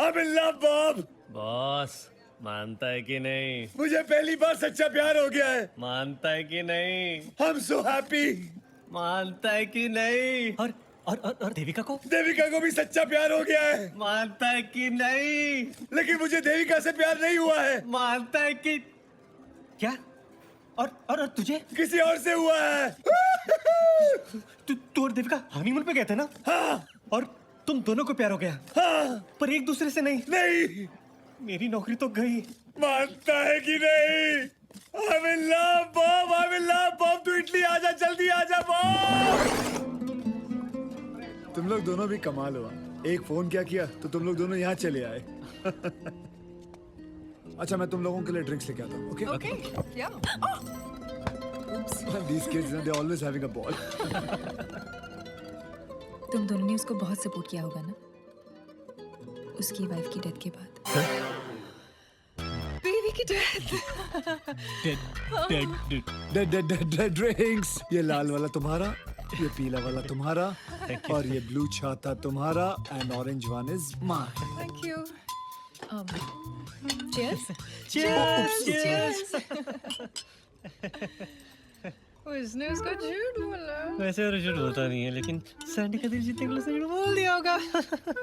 I'm in love, Bob. Boss मानता है कि नहीं? मुझे पहली बार सच्चा प्यार हो गया है. मानता है कि नहीं? I'm so happy. मानता है कि नहीं? और देविका को? देविका को भी सच्चा प्यार हो गया है. मानता है कि नहीं? लेकिन मुझे देविका से प्यार नहीं हुआ है. मानता है कि क्या? और तुझे? किसी और से हुआ है. तू और देविका हनीमून पे गए थे ना? हाँ. और तुम दोनों को प्यार हो गया? हाँ. पर एक दूसरे से नहीं? नहीं. मेरी नौकरी तो गई. मानता है कि नहीं? I'm in love, Bob. I'm in love, Bob. तू इटली आजा, जल्दी आजा, Bob. तुम लोग दोनों भी कमाल हुआ. एक फोन क्या किया तो तुम लोग दोनों यहाँ चले आए. अच्छा, मैं तुम लोगों के लिए ड्रिंक्स लेके आता हूँ. Okay? Okay. Yeah. These kids, they're always having a ball. तुम दोनों ने उसको बहुत सपोर्ट किया होगा ना, उसकी वाइफ की डेथ के बाद. बेबी की डेथ. Dead drinks. ये लाल वाला तुम्हारा, ये पीला वाला तुम्हारा, और ये ब्लू छाता तुम्हारा, and orange one is mine. Thank you. Cheers. Cheers. उसने उसको झूठ बोला. वैसे और झूठ होता नहीं है, लेकिन सैंडी का दिल जीतने के लिए उसने झूठ बोल दिया होगा.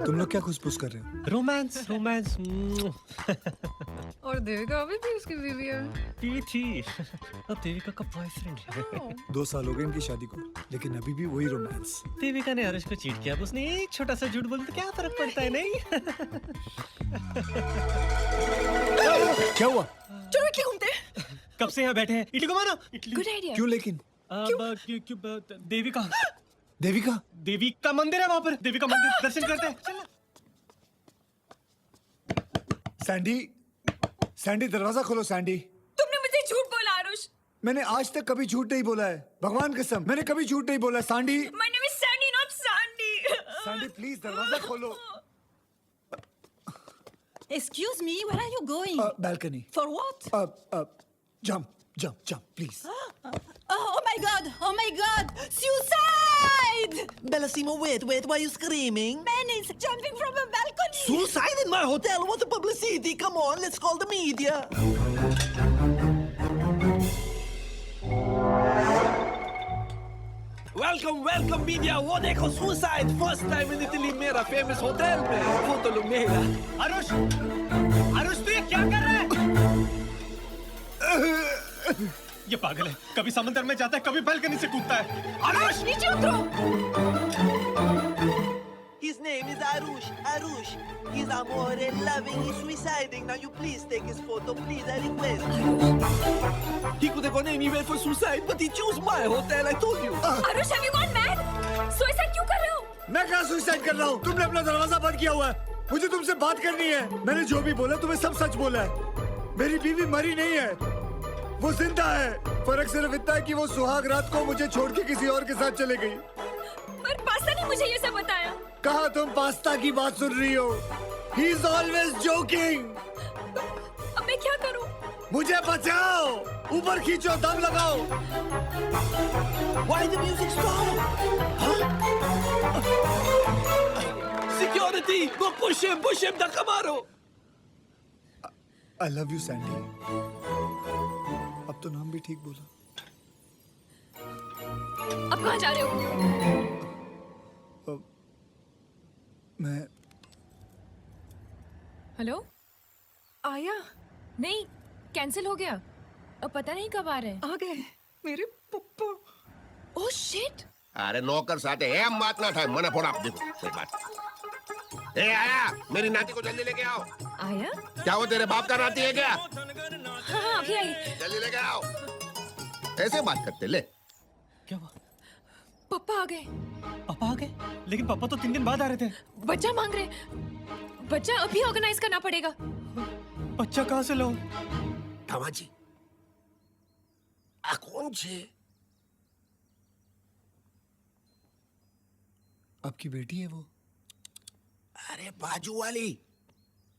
तुम लोग क्या खुसफुस कर रहे हो? रोमांस. और देविका अभी भी उसकी बीवी है. बीवी थी, अब देविका का बॉयफ्रेंड है. 2 साल हो गए इनकी शादी को, लेकिन अभी भी वही रोमांस. देविका ने हर्ष को चीट किया, अब उसने एक छोटा सा झूठ बोला तो क्या फर्क पड़ता है? नहीं. क्या हुआ? चलो इटली घूमते हैं. कब से यहाँ बैठे हैं? इटली को मानो. Good idea. क्यों लेकिन? देविका देविका? देविका मंदिर है वहाँ पर. देविका मंदिर दर्शन करते हैं. चल. सैंडी दरवाजा खोलो. सैंडी, तुमने मुझे झूठ बोला आरुष. मैंने आज तक कभी झूठ नहीं बोला है. भगवान कसम, मैंने कभी झूठ नहीं बोला है. Sandy, My name is Sandy, not Sandy. Sandy please दरवाजा खोलो. Excuse me, where are you going? Balcony. For what? Jump, please. Oh my God! Oh my God! Suicide! Bellissimo, wait, why are you screaming? Man is jumping from a balcony! Suicide in my hotel? What a publicity! Come on, let's call the media. Welcome media. वो देखो, suicide first time in Italy, मेरा famous hotel में. Photo लो मेरा. आरुष तू ये क्या कर रहा है? ये पागल है. कभी समंदर में जाता है, कभी बालकनी से कूदता है. आरुष नीचे उतरो. His name is Arush. Arush. He's amore loving, he's suiciding. Now you please take his photo, please, I request. He could have gone anywhere for suicide, but he chose my hotel, I told you. Aarush, have you gone mad? Suicide क्यों कर रहे हो? मैं कहाँ suicide कर रहा हूँ? तुमने अपना दरवाजा बंद किया हुआ है. मुझे तुमसे बात करनी है. मैंने जो भी बोला तुम्हें सब सच बोला है. मेरी बीवी मरी नहीं है, वो जिंदा है. फर्क सिर्फ इतना है कि वो सुहाग रात को मुझे छोड़ के किसी और के साथ चले गई. पर पास्ता ने मुझे ये सब बताया. कहाँ तुम पास्ता की बात सुन रही हो? He is always joking. अब मैं क्या करूं? मुझे बचाओ. ऊपर खींचो, दम लगाओ. Why the music stop? Huh? Security! Go push him, धक्का मारो. I love you, Sandy. अब तो नाम भी ठीक बोला. अब कहाँ जा रहे हो? मैं हेलो आया. नहीं, कैंसिल हो गया. अब पता नहीं कब आ रहे हैं. आ गए मेरे पप्पा. Oh shit. अरे नौकर साथे एम बात ना था. मना फोड़ा आप देखो सही बात. ए आया, मेरी नाती को जल्दी लेके आओ. आया? क्या वो तेरे बाप का नाती है क्या? हाँ अभी आई. जल्दी लेके आओ. ऐसे बात करते ले. क्या हुआ? पापा आ गए. पापा आ गए? लेकिन पापा तो 3 दिन बाद आ रहे थे. बच्चा मांग रहे. बच्चा अभी ऑर्गेनाइज करना पड़ेगा. बच्चा कहाँ से लाऊं? धामाजी, आ कौन छे? आपकी बेटी है वो? अरे बाजू वाली.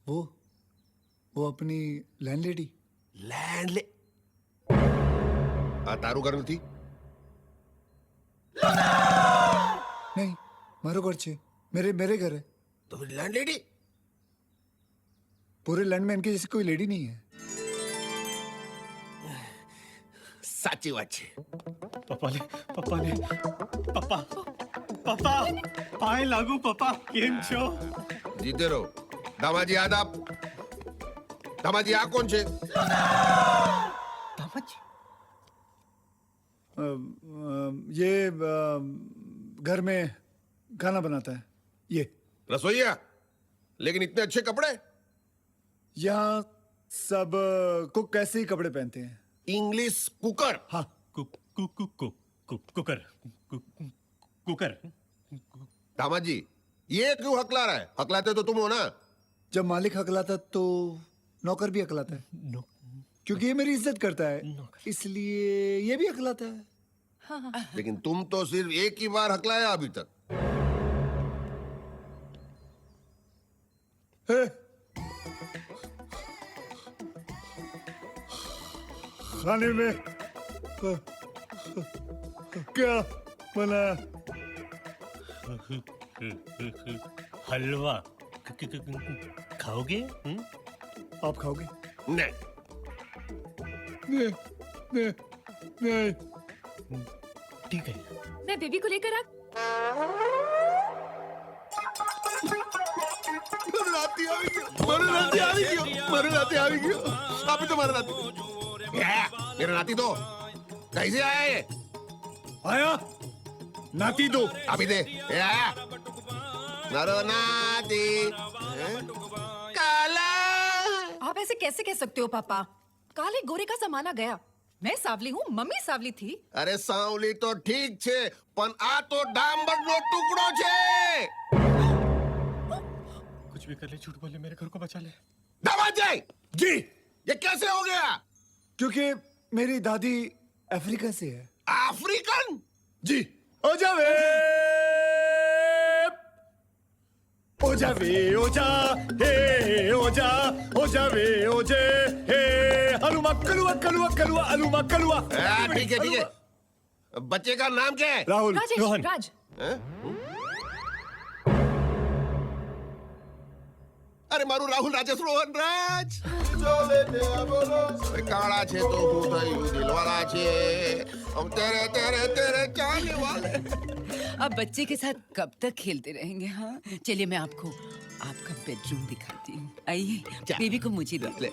वो अपनी लैंडलेडी. लैंडले तारू घर में थी? नहीं, मारो घर छे. मेरे घर है. तो फिर लैंडलेडी? पूरे लैंड में इनकी जैसी कोई लेडी नहीं है। સાચી વાત છે। પપ્પા પાય લાગુ પપ્પા કેમ છો? જીતે રહો। દામાજી આદાબ। દામાજી આ કોણ છે? દામાજી ये घर में खाना बनाता है ये। रसोईया, लेकिन इतने अच्छे कपड़े। यहाँ सब कुक कैसे ही कपड़े पहनते हैं। English cooker. हाँ कुकर। दामाजी ये क्यों हकला रहा है? हकलाते तो तुम हो ना। जब मालिक हकलाता तो नौकर भी हकलाता है, क्योंकि ये मेरी इज्जत करता है, इसलिए ये भी हकलाता है। लेकिन तुम तो सिर्फ एक ही बार हकलाया अभी तक। है? खाने में क्या बना? हलवा खाओगे? आप खाओगे? नहीं। नहीं। ठीक है। मैं बेबी को लेकर आ। मरनाती આવી ગયો। अभी तो मरनाती। मेरा नाती दो। कैसे आया ये? आया नाती दो। अभी दे। ये आया। नरो नाती। काला। आप ऐसे कैसे कह सकते हो पापा? काले गोरे का जमाना गया। मैं सावली हूँ, मम्मी सावली थी। अरे सांवली तो ठीक छे, पण आ तो डांबरનો ટુકડો છે। कुछ भी कर ले, झूठ बोले, मेरे घर को बचा ले। दामाजी जी, ये कैसे हो गया? क्योंकि मेरी दादी अफ्रीका से है। अफ्रीकन? जी। ओ जावे ओ जावे ओ जा हे ओ जा ओ जावे ओ जे हे हलुमा कलुआ कलुआ कलुआ हलुमा कलुआ। ठीक है ठीक है। बच्चे का नाम क्या है? राहुल। राजेश, रोहन। राज। हैं? अरे मारू राहुल राजेश रोहन राज। काला छे तो હું થયું દિલવાળા છે। हम तेरे तेरे तेरे चाहने वाले। अब बच्चे के साथ कब तक खेलते रहेंगे? हाँ, चलिए मैं आपको आपका बेडरूम दिखाती हूँ। आइए, बेबी को मुझे ले ले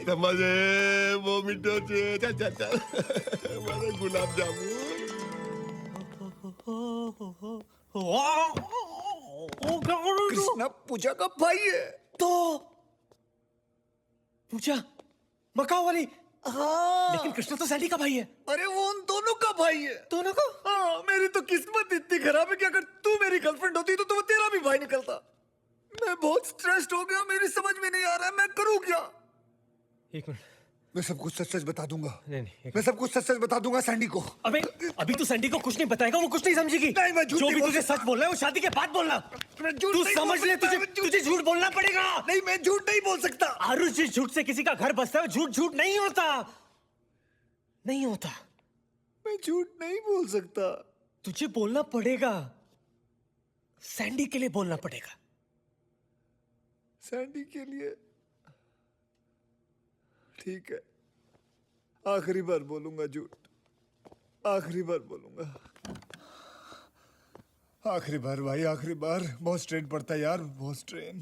समझे वो मिठो छे। चल चल चल मारे गुलाब जामुन। कृष्णा पूजा का भाई है। तो पूजा मकाओ वाली। हाँ, लेकिन कृष्णा तो सैंडी का भाई है। अरे वो उन दोनों का भाई है। दोनों को? हाँ, मेरी तो किस्मत इतनी खराब है कि अगर तू मेरी गर्लफ्रेंड होती तो वो तेरा भी भाई निकलता। मैं बहुत स्ट्रेस्ड हो गया, मेरी समझ में नहीं आ रहा है मैं करूँ क्या। एक मिनट, मैं सब कुछ सच सच बता दूंगा। नहीं, मैं सब कुछ सच सच बता दूंगा सैंडी को। अबे अभी तू सैंडी को कुछ नहीं बताएगा, वो कुछ नहीं समझेगी। नहीं, मैं झूठ जो नहीं भी बोल तुझे सकता। सच बोलना है वो शादी के बाद बोलना। मैं झूठ तू नहीं समझ बोल ले, सकता, तुझे झूठ बोलना पड़ेगा। नहीं, मैं झूठ नहीं बोल सकता। आरुष, जिस झूठ से किसी का घर बसता है झूठ झूठ नहीं होता। नहीं होता। मैं झूठ नहीं बोल सकता। तुझे बोलना पड़ेगा, सैंडी के लिए बोलना पड़ेगा। सैंडी के लिए ठीक है, आखिरी बार बोलूंगा झूठ। आखिरी बार बोलूंगा। आखिरी बार भाई, आखिरी बार। बहुत स्ट्रेन पड़ता है यार, बहुत स्ट्रेन।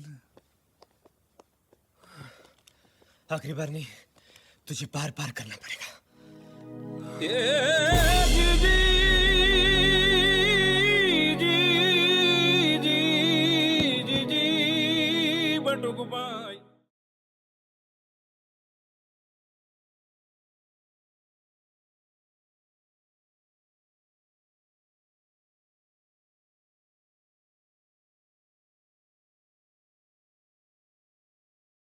आखिरी बार नहीं, तुझे बार बार करना पड़ेगा। बटुक भाई